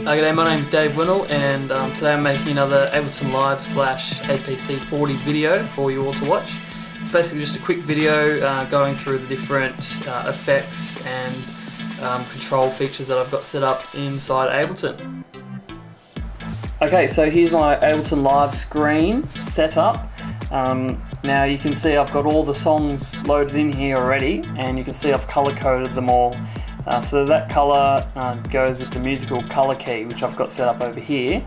G'day, my name's Dave Winnel, and today I'm making another Ableton Live / APC40 video for you all to watch. It's basically just a quick video going through the different effects and control features that I've got set up inside Ableton. Okay, so here's my Ableton Live screen set up. Now you can see I've got all the songs loaded in here already, and you can see I've color coded them all. So that colour goes with the musical colour key, which I've got set up over here.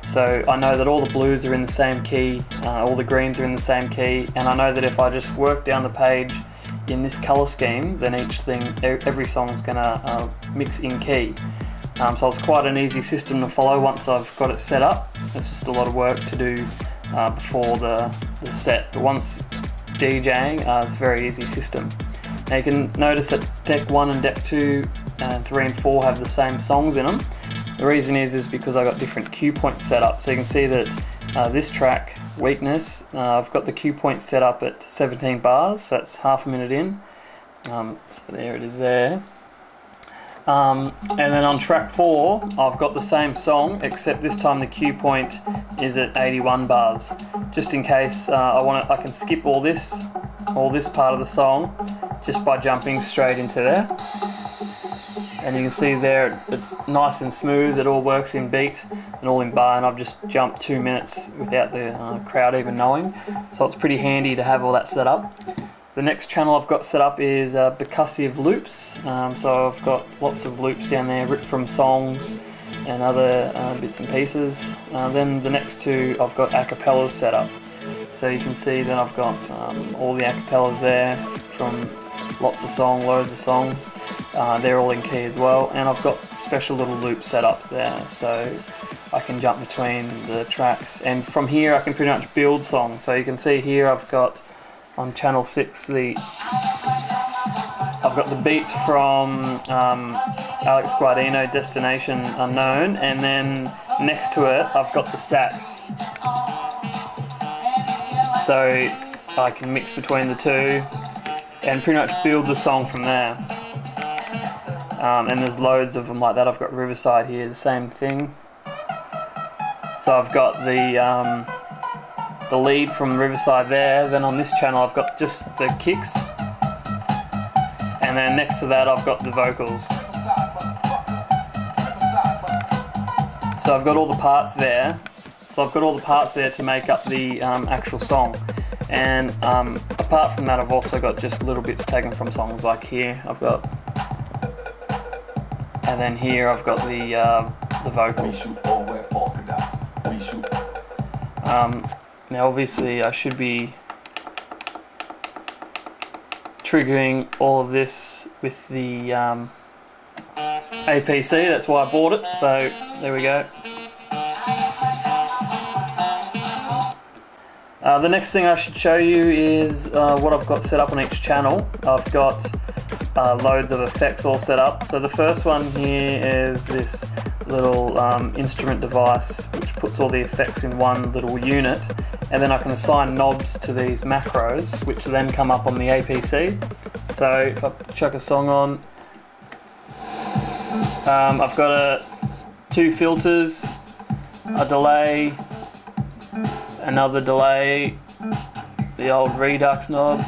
So I know that all the blues are in the same key, all the greens are in the same key, and I know that if I just work down the page in this colour scheme, then every song is going to mix in key. So it's quite an easy system to follow once I've got it set up. It's just a lot of work to do before the set, but once DJing, it's a very easy system. Now you can notice that deck 1 and deck 2 and 3 and 4 have the same songs in them. The reason is because I got different cue points set up. So you can see that this track, Weakness, I've got the cue point set up at 17 bars, so that's half a minute in. So there it is there. And then on track 4, I've got the same song, except this time the cue point is at 81 bars. Just in case I can skip all this part of the song just by jumping straight into there. And you can see there it's nice and smooth, it all works in beat and all in bar, and I've just jumped 2 minutes without the crowd even knowing. So it's pretty handy to have all that set up. The next channel I've got set up is Percussive Loops. So I've got lots of loops down there ripped from songs and other bits and pieces. Then the next two I've got acapellas set up. So you can see that I've got all the acapellas there from lots of songs, loads of songs. They're all in key as well, and I've got special little loops set up there, so I can jump between the tracks. And from here I can pretty much build songs. So you can see here I've got on channel 6 I've got the beats from Alex Guardino, Destination Unknown, and then next to it I've got the sax. So I can mix between the two and pretty much build the song from there. And there's loads of them like that. I've got Riverside here, the same thing. So I've got the lead from Riverside there. Then on this channel I've got just the kicks, and then next to that I've got the vocals. So I've got all the parts there. To make up the actual song. And apart from that, I've also got just little bits taken from songs, like here I've got, and then here I've got the vocals. Now obviously I should be triggering all of this with the APC, that's why I bought it, so there we go. The next thing I should show you is what I've got set up on each channel. I've got loads of effects all set up. So the first one here is this little instrument device which puts all the effects in one little unit, and then I can assign knobs to these macros which then come up on the APC. So if I chuck a song on, I've got 2 filters, a delay, another delay, the old Redux knob,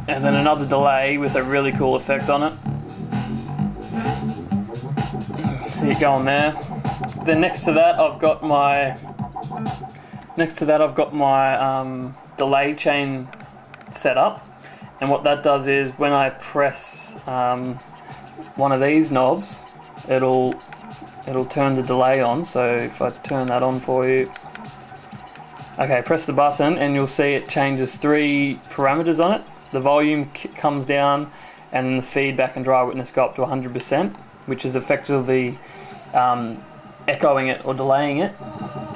and then another delay with a really cool effect on it. See it going there. Then next to that I've got my delay chain set up, and what that does is when I press one of these knobs, it'll turn the delay on. So if I turn that on for you. Okay, press the button and you'll see it changes 3 parameters on it. The volume comes down, and then the feedback and dry witness go up to 100%, which is effectively echoing it or delaying it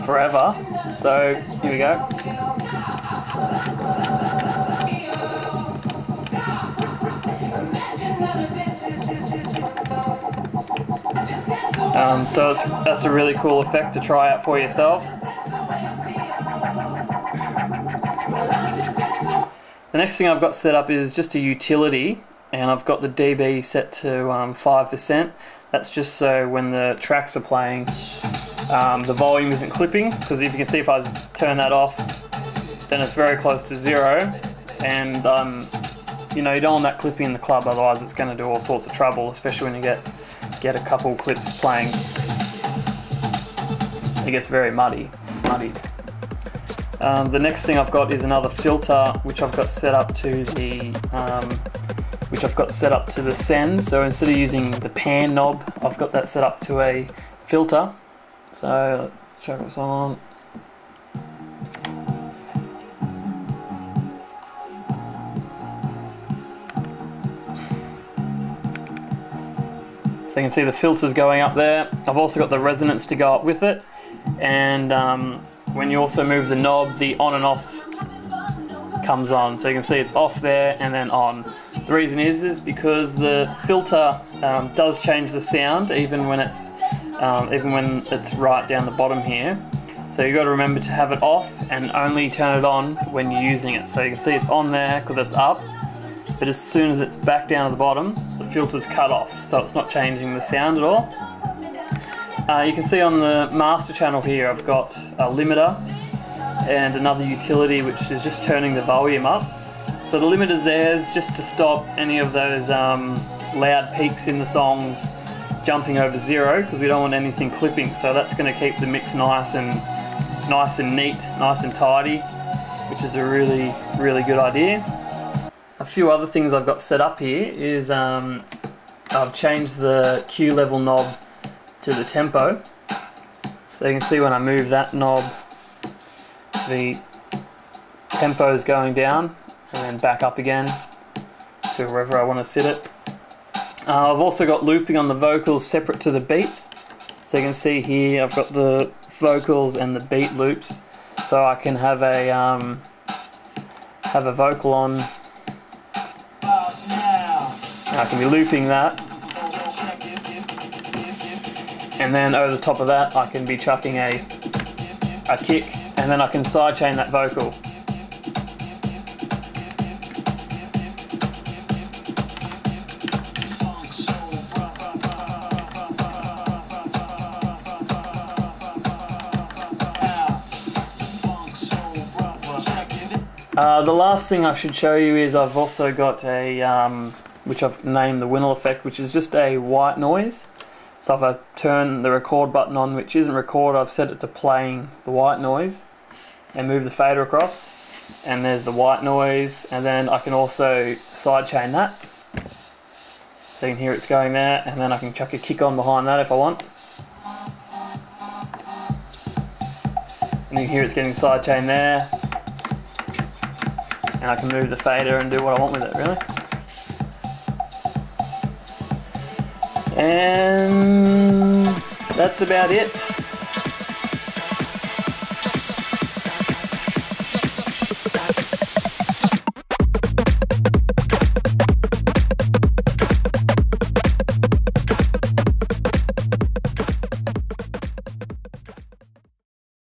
forever. So here we go. So that's a really cool effect to try out for yourself. The next thing I've got set up is just a utility, and I've got the dB set to 5%. That's just so when the tracks are playing, the volume isn't clipping, because if you can see, if I turn that off, then it's very close to 0, and you know, you don't want that clipping in the club, otherwise it's going to do all sorts of trouble, especially when you get a couple clips playing. It gets very muddied. The next thing I've got is another filter, which I've got set up to the send. So instead of using the pan knob, I've got that set up to a filter. So let's chuck this on. So you can see the filters going up there. I've also got the resonance to go up with it, and when you also move the knob, the on and off comes on. So you can see it's off there and then on. The reason is because the filter does change the sound even when it's right down the bottom here. So you've got to remember to have it off and only turn it on when you're using it. So you can see it's on there because it's up, but as soon as it's back down at the bottom, the filter's cut off, so it's not changing the sound at all. You can see on the master channel here, I've got a limiter and another utility which is just turning the volume up. So the limiter's there is just to stop any of those loud peaks in the songs jumping over 0, because we don't want anything clipping. So that's going to keep the mix nice and neat, nice and tidy, which is a really, really good idea. A few other things I've got set up here is I've changed the Q level knob to the tempo. So you can see when I move that knob, the tempo is going down and then back up again to wherever I want to sit it. I've also got looping on the vocals separate to the beats. So you can see here I've got the vocals and the beat loops, so I can have a vocal on. I can be looping that, and then over the top of that I can be chucking a kick, and then I can sidechain that vocal. The last thing I should show you is I've also got a which I've named the Winnel effect, which is just a white noise. So if I turn the record button on, which isn't record, I've set it to playing the white noise, and move the fader across, and there's the white noise, and then I can also sidechain that. So you can hear it's going there, and then I can chuck a kick on behind that if I want. And you can hear it's getting sidechained there, and I can move the fader and do what I want with it, really. And that's about it.